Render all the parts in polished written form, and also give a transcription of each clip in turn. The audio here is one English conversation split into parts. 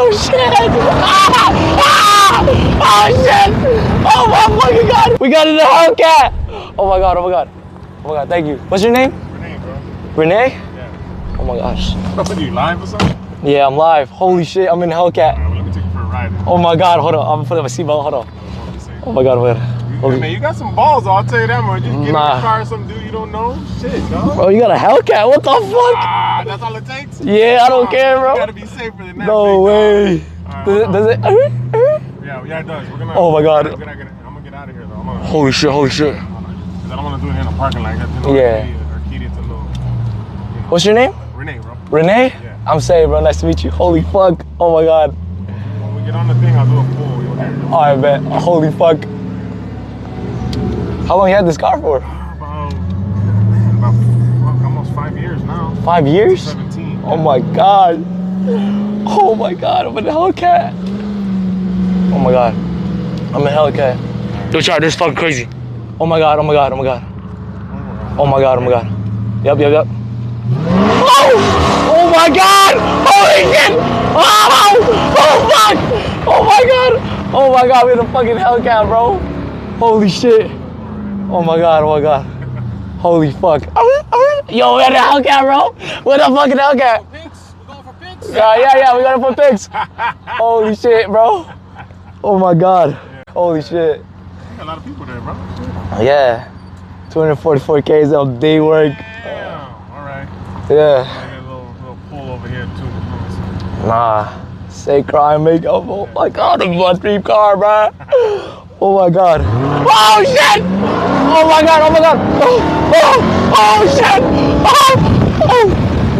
Oh shit! Oh shit! Oh my fucking god! We got in the Hellcat! Oh my god, oh my god. Oh my god, thank you. What's your name? Renee, bro. Renee? Yeah. Oh my gosh. What are you, live or something? Yeah, I'm live. Holy shit, I'm in the Hellcat. Alright, well, let me take you for a ride. Oh my god, hold on. I'm gonna put up a seatbelt, hold on. Oh my god, oh my god. Hey, man, you got some balls, I'll tell you that, man. Just get in the car, some dude you don't know. Shit, dog. Bro, you got a Hellcat? What the fuck? Ah, that's all it takes? Yeah, I don't care, bro. You gotta be safer than that. No way. Right, Does it? Yeah, it does. We're gonna, Oh my god. I'm gonna get out of here, though. Holy shit, holy shit. Because I don't want to do it in a parking lot. You know, Yeah. Arcadia's a little, you know. What's your name? Renee, bro. Renee? Yeah. I'm saying, bro. Nice to meet you. Holy fuck. Oh my god. When we get on the thing, I'll do a pull. You'll hear it. Alright, man. Holy fuck. How long you had this car for? About almost 5 years now. 5 years? 17. Oh my god. Oh my god. I'm in the Hellcat. Oh my god. I'm in the Hellcat. Yo, Char, this is fucking crazy. Oh my god. Oh my god. Oh my god. Oh my god. Oh my god. Yep. Oh! Oh my god! Holy shit! Oh! Oh fuck! Oh my god! Oh my god, we're in a fucking Hellcat, bro. Holy shit. Oh my god, oh my god. Holy fuck. Yo, we're in the Hellcat, bro. We're in the fucking Hellcat. Pigs? We're going for pigs? Yeah, we gotta put pics. Holy shit, bro. Oh my god. Holy shit. A lot of people there, bro. Yeah. 244 Ks of day work. Yeah, all right. Yeah. I got a little pull over here, too. Nah. Say crime makeup. Oh my god, this is my dream car, bro. Oh my god. Oh shit! Oh my god, oh my god. Oh shit!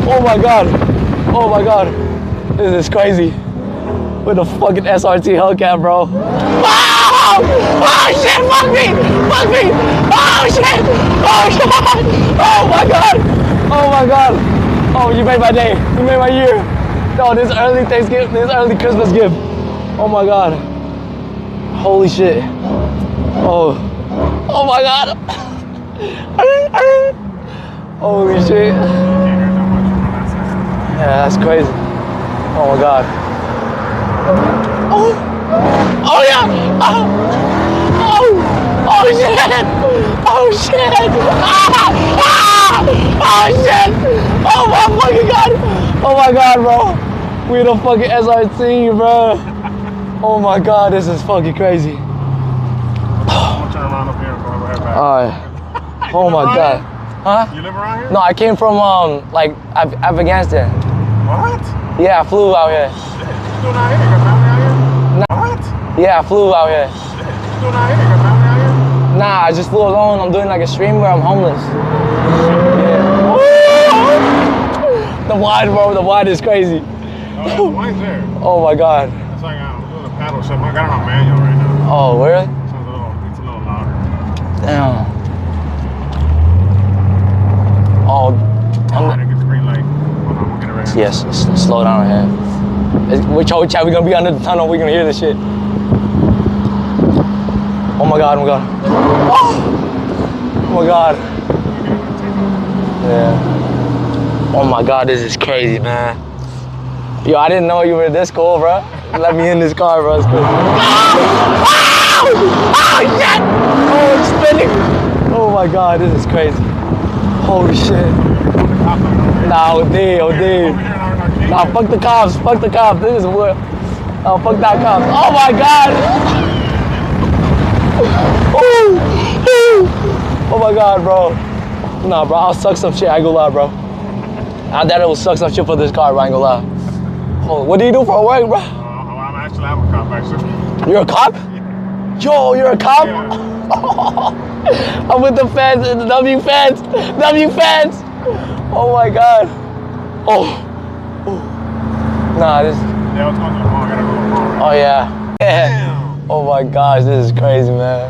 Oh my god. Oh my god. This is crazy. With a fucking SRT Hellcat, bro. Oh shit, fuck me! Fuck me! Oh shit! Oh shit! Oh my god! Oh my god! Oh, you made my day. You made my year. No, this early Thanksgiving, this early Christmas gift. Oh my god. Holy shit. Oh my god. Holy shit. Yeah, that's crazy. Oh my god. Oh yeah. Oh shit. Oh shit. Oh shit. Oh my fucking god. Oh my god, bro. We the fucking SRT, bro. Oh my god, this is fucking crazy. I'm turn around up here and go right back. Alright. Oh my god. Huh? You live around here? No, I came from like Afghanistan. What? Yeah, I flew out here. Shit. You doing out here? You got family out here? Nah. What? Yeah, I flew out here. Shit. You doing out here? You got family out here? Nah, I just flew alone. I'm doing like a stream where I'm homeless. Yeah. The wide, bro. The wide is crazy. Oh, the wine's there. Oh my god. It's like I'm doing a paddle ship. I got it on manual right now. Oh, really? So it's a little louder. Damn. Oh, I get the green light. Hold on, we'll get it right here. yes. Slow down here. Which chat? We gonna be under the tunnel. We gonna hear this shit. Oh my god. Oh my god. Oh my god. Yeah. Oh my god, this is crazy, man. Yo, I didn't know you were this cool, bro. Let me in this car, bro. It's cool. Oh shit! Oh, it's spinning. Oh my god, this is crazy. Holy shit. Nah, OD. Nah, fuck the cops. Fuck the cops. This is what. Oh, fuck that cops. Oh my god. Oh my god, bro. Nah, bro, I'll suck some shit. I ain't gonna lie, bro. I doubt it will suck some shit for this car, bro. I ain't gonna lie. Oh, what do you do for work, bro? I'm actually a cop, actually. You're a cop? Yo, you're a cop? Yeah. I'm with the fans, the W fans. Oh my god. Oh. Nah, this. Yeah, I was going to the mall. I gotta go to the mall, right? Oh yeah. Damn. Oh my gosh, this is crazy, man.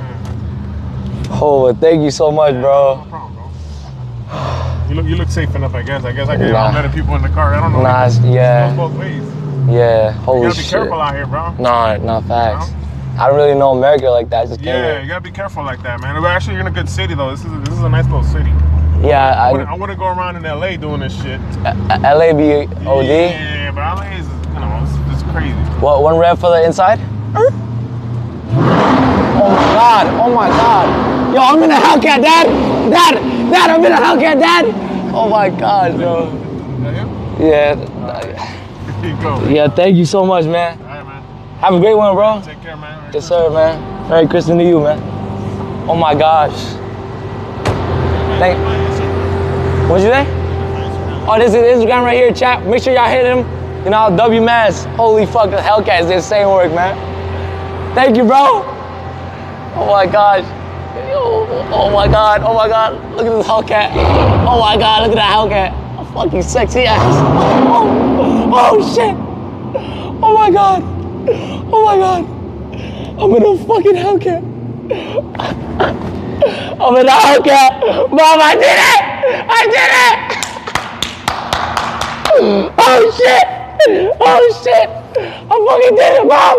Oh, thank you so much, bro. No problem, bro. You look safe enough, I guess. I can I'm letting people in the car. I don't know. Nah, yeah. It goes both ways. Yeah, holy You gotta be shit. careful out here, bro. Nah, facts. I don't really know America like that. Just came Yeah, here. you gotta be careful like that, man. We're actually in a good city, though. This is a nice little city. Yeah, I wouldn't go around in LA doing this shit. LA be OD? Yeah, but LA is, you know, it's crazy. What, 1 rev for the inside? Oh my God, oh my God. Yo, I'm in a Hellcat, Dad, I'm in a Hellcat, Dad. Oh my God, bro. Yeah. Here you go. Yeah, thank you so much, man. All right, man. Have a great one, bro. Take care, man. Yes, sir, man. Merry Christmas to you, man. Oh my gosh. What'd you say? Oh, this is Instagram right here, chat. Make sure y'all hit him. You know, W Mass. Holy fuck, the Hellcat is the insane work, man. Thank you, bro. Oh my gosh. Oh my God, oh my God. Look at this Hellcat. Oh my God, look at that Hellcat. A fucking sexy ass. Oh shit. Oh my God. Oh my God. I'm in a fucking Hellcat. I'm in a Hellcat. Mom, I did it! I did it! Oh shit! Oh shit! I fucking did it, Mom!